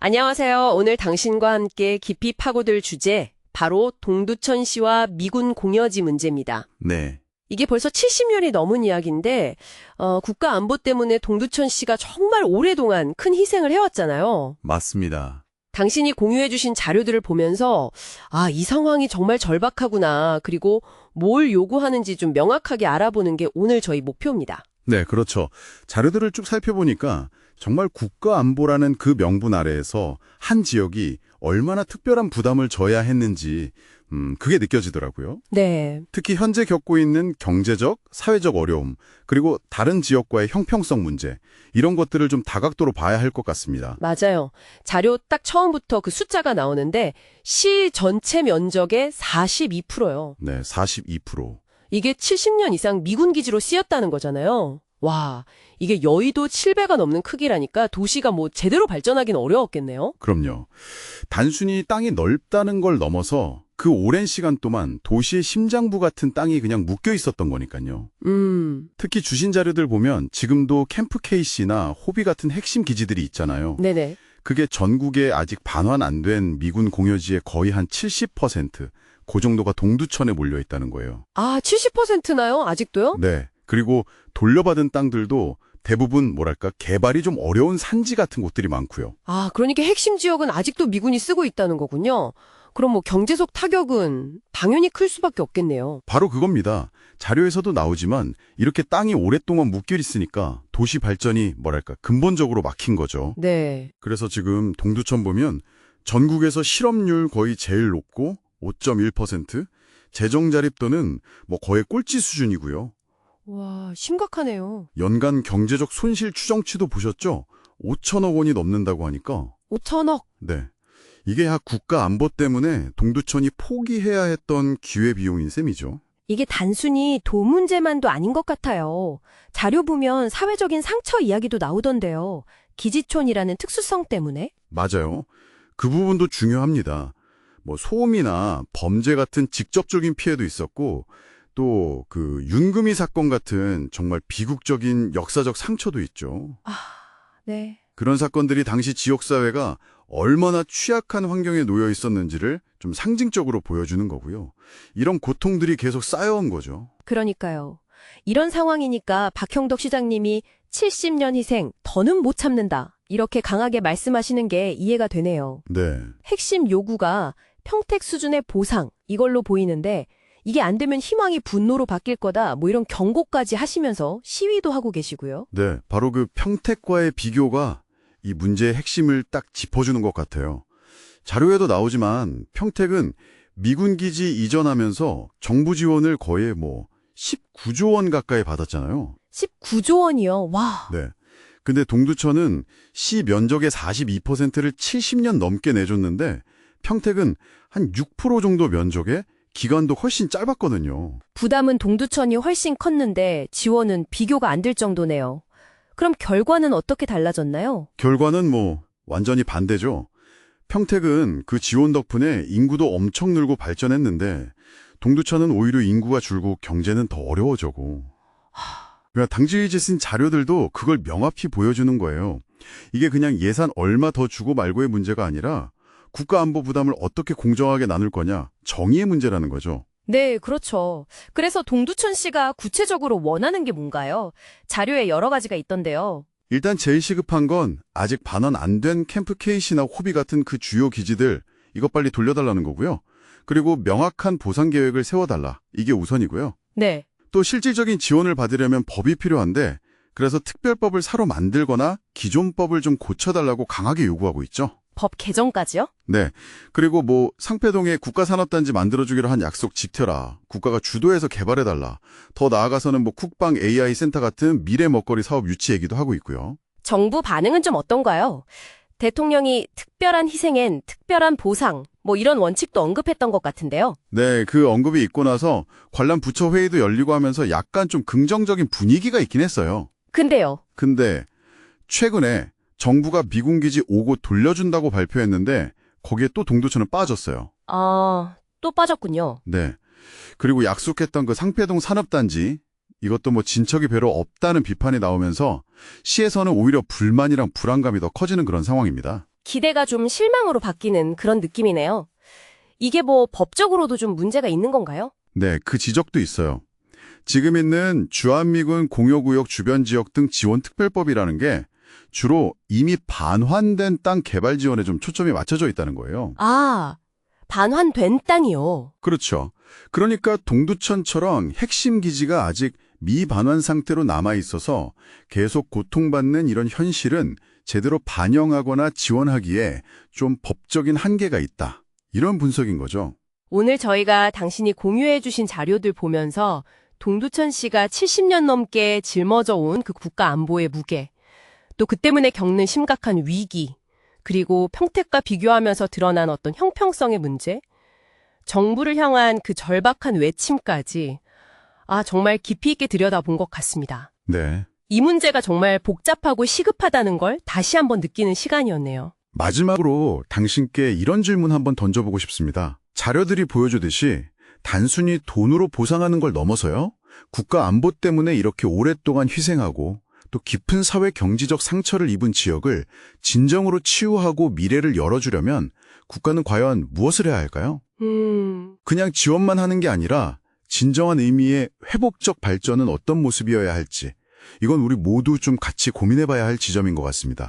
안녕하세요. 오늘 당신과 함께 깊이 파고들 주제, 바로 동두천 씨와 미군 공여지 문제입니다. 네, 이게 벌써 70년이 넘은 이야기인데, 국가 안보 때문에 동두천 씨가 정말 오랫동안 큰 희생을 해왔잖아요. 맞습니다. 당신이 공유해주신 자료들을 보면서, 이 상황이 정말 절박하구나. 그리고 뭘 요구하는지 좀 명확하게 알아보는 게 오늘 저희 목표입니다. 네, 그렇죠. 자료들을 쭉 살펴보니까 정말 국가안보라는 그 명분 아래에서 한 지역이 얼마나 특별한 부담을 져야 했는지 그게 느껴지더라고요. 네. 특히 현재 겪고 있는 경제적, 사회적 어려움, 그리고 다른 지역과의 형평성 문제, 이런 것들을 좀 다각도로 봐야 할 것 같습니다. 맞아요. 자료 딱 처음부터 그 숫자가 나오는데 시 전체 면적의 42%요. 네, 42%. 이게 70년 이상 미군 기지로 쓰였다는 거잖아요. 와, 이게 여의도 7배가 넘는 크기라니까 도시가 뭐 제대로 발전하기는 어려웠겠네요. 그럼요. 단순히 땅이 넓다는 걸 넘어서 그 오랜 시간 동안 도시의 심장부 같은 땅이 그냥 묶여 있었던 거니까요. 특히 주신 자료들 보면 지금도 캠프 KC나 호비 같은 핵심 기지들이 있잖아요. 네네. 그게 전국에 아직 반환 안 된 미군 공여지의 거의 한 70%, 그 정도가 동두천에 몰려 있다는 거예요. 70%나요? 아직도요? 네. 그리고 돌려받은 땅들도 대부분 뭐랄까 개발이 좀 어려운 산지 같은 곳들이 많고요. 그러니까 핵심 지역은 아직도 미군이 쓰고 있다는 거군요. 그럼 뭐 경제적 타격은 당연히 클 수밖에 없겠네요. 바로 그겁니다. 자료에서도 나오지만 이렇게 땅이 오랫동안 묶여 있으니까 도시 발전이 뭐랄까 근본적으로 막힌 거죠. 네. 그래서 지금 동두천 보면 전국에서 실업률 거의 제일 높고 5.1%, 재정 자립도는 뭐 거의 꼴찌 수준이고요. 와, 심각하네요. 연간 경제적 손실 추정치도 보셨죠? 5천억 원이 넘는다고 하니까. 5천억. 네. 이게 국가 안보 때문에 동두천이 포기해야 했던 기회비용인 셈이죠. 이게 단순히 돈 문제만도 아닌 것 같아요. 자료 보면 사회적인 상처 이야기도 나오던데요. 기지촌이라는 특수성 때문에. 맞아요. 그 부분도 중요합니다. 뭐 소음이나 범죄 같은 직접적인 피해도 있었고 또 그 윤금이 사건 같은 정말 비극적인 역사적 상처도 있죠. 네. 그런 사건들이 당시 지역사회가 얼마나 취약한 환경에 놓여 있었는지를 좀 상징적으로 보여주는 거고요. 이런 고통들이 계속 쌓여온 거죠. 그러니까요. 이런 상황이니까 박형덕 시장님이 70년 희생, 더는 못 참는다. 이렇게 강하게 말씀하시는 게 이해가 되네요. 네. 핵심 요구가 평택 수준의 보상, 이걸로 보이는데 이게 안 되면 희망이 분노로 바뀔 거다. 뭐 이런 경고까지 하시면서 시위도 하고 계시고요. 네. 바로 그 평택과의 비교가 이 문제의 핵심을 딱 짚어주는 것 같아요. 자료에도 나오지만 평택은 미군 기지 이전하면서 정부 지원을 거의 19조 원 가까이 받았잖아요. 19조 원이요. 와. 네. 근데 동두천은 시 면적의 42%를 70년 넘게 내줬는데 평택은 한 6% 정도 면적에 기간도 훨씬 짧았거든요. 부담은 동두천이 훨씬 컸는데 지원은 비교가 안 될 정도네요. 그럼 결과는 어떻게 달라졌나요? 결과는 완전히 반대죠. 평택은 그 지원 덕분에 인구도 엄청 늘고 발전했는데 동두천은 오히려 인구가 줄고 경제는 더 어려워지고. 그러니까 당시에 쓴 자료들도 그걸 명확히 보여주는 거예요. 이게 그냥 예산 얼마 더 주고 말고의 문제가 아니라 국가안보 부담을 어떻게 공정하게 나눌 거냐, 정의의 문제라는 거죠. 네, 그렇죠. 그래서 동두천 씨가 구체적으로 원하는 게 뭔가요? 자료에 여러 가지가 있던데요. 일단 제일 시급한 건 아직 반환 안 된 캠프 KC나 호비 같은 그 주요 기지들, 이것 빨리 돌려달라는 거고요. 그리고 명확한 보상 계획을 세워달라. 이게 우선이고요. 네. 또 실질적인 지원을 받으려면 법이 필요한데 그래서 특별법을 새로 만들거나 기존 법을 좀 고쳐달라고 강하게 요구하고 있죠. 법 개정까지요? 네. 그리고 상패동에 국가산업단지 만들어주기로 한 약속 지켜라. 국가가 주도해서 개발해달라. 더 나아가서는 쿡방 AI 센터 같은 미래 먹거리 사업 유치 얘기도 하고 있고요. 정부 반응은 좀 어떤가요? 대통령이 특별한 희생엔 특별한 보상, 이런 원칙도 언급했던 것 같은데요. 네, 그 언급이 있고 나서 관련 부처 회의도 열리고 하면서 약간 좀 긍정적인 분위기가 있긴 했어요. 근데요. 근데 최근에 정부가 미군 기지 5곳 돌려준다고 발표했는데 거기에 또 동두천은 빠졌어요. 또 빠졌군요. 네. 그리고 약속했던 그 상패동 산업단지 이것도 진척이 별로 없다는 비판이 나오면서 시에서는 오히려 불만이랑 불안감이 더 커지는 그런 상황입니다. 기대가 좀 실망으로 바뀌는 그런 느낌이네요. 이게 뭐 법적으로도 좀 문제가 있는 건가요? 네, 그 지적도 있어요. 지금 있는 주한미군 공여구역 주변 지역 등 지원특별법이라는 게 주로 이미 반환된 땅 개발 지원에 좀 초점이 맞춰져 있다는 거예요. 아, 반환된 땅이요. 그렇죠. 그러니까 동두천처럼 핵심 기지가 아직 미반환 상태로 남아 있어서 계속 고통받는 이런 현실은 제대로 반영하거나 지원하기에 좀 법적인 한계가 있다. 이런 분석인 거죠. 오늘 저희가 당신이 공유해 주신 자료들 보면서 동두천 씨가 70년 넘게 짊어져 온 그 국가 안보의 무게, 또 그 때문에 겪는 심각한 위기, 그리고 평택과 비교하면서 드러난 어떤 형평성의 문제, 정부를 향한 그 절박한 외침까지 정말 깊이 있게 들여다본 것 같습니다. 네. 이 문제가 정말 복잡하고 시급하다는 걸 다시 한번 느끼는 시간이었네요. 마지막으로 당신께 이런 질문 한번 던져보고 싶습니다. 자료들이 보여주듯이 단순히 돈으로 보상하는 걸 넘어서요, 국가 안보 때문에 이렇게 오랫동안 희생하고 또 깊은 사회 경제적 상처를 입은 지역을 진정으로 치유하고 미래를 열어주려면 국가는 과연 무엇을 해야 할까요? 그냥 지원만 하는 게 아니라 진정한 의미의 회복적 발전은 어떤 모습이어야 할지, 이건 우리 모두 좀 같이 고민해봐야 할 지점인 것 같습니다.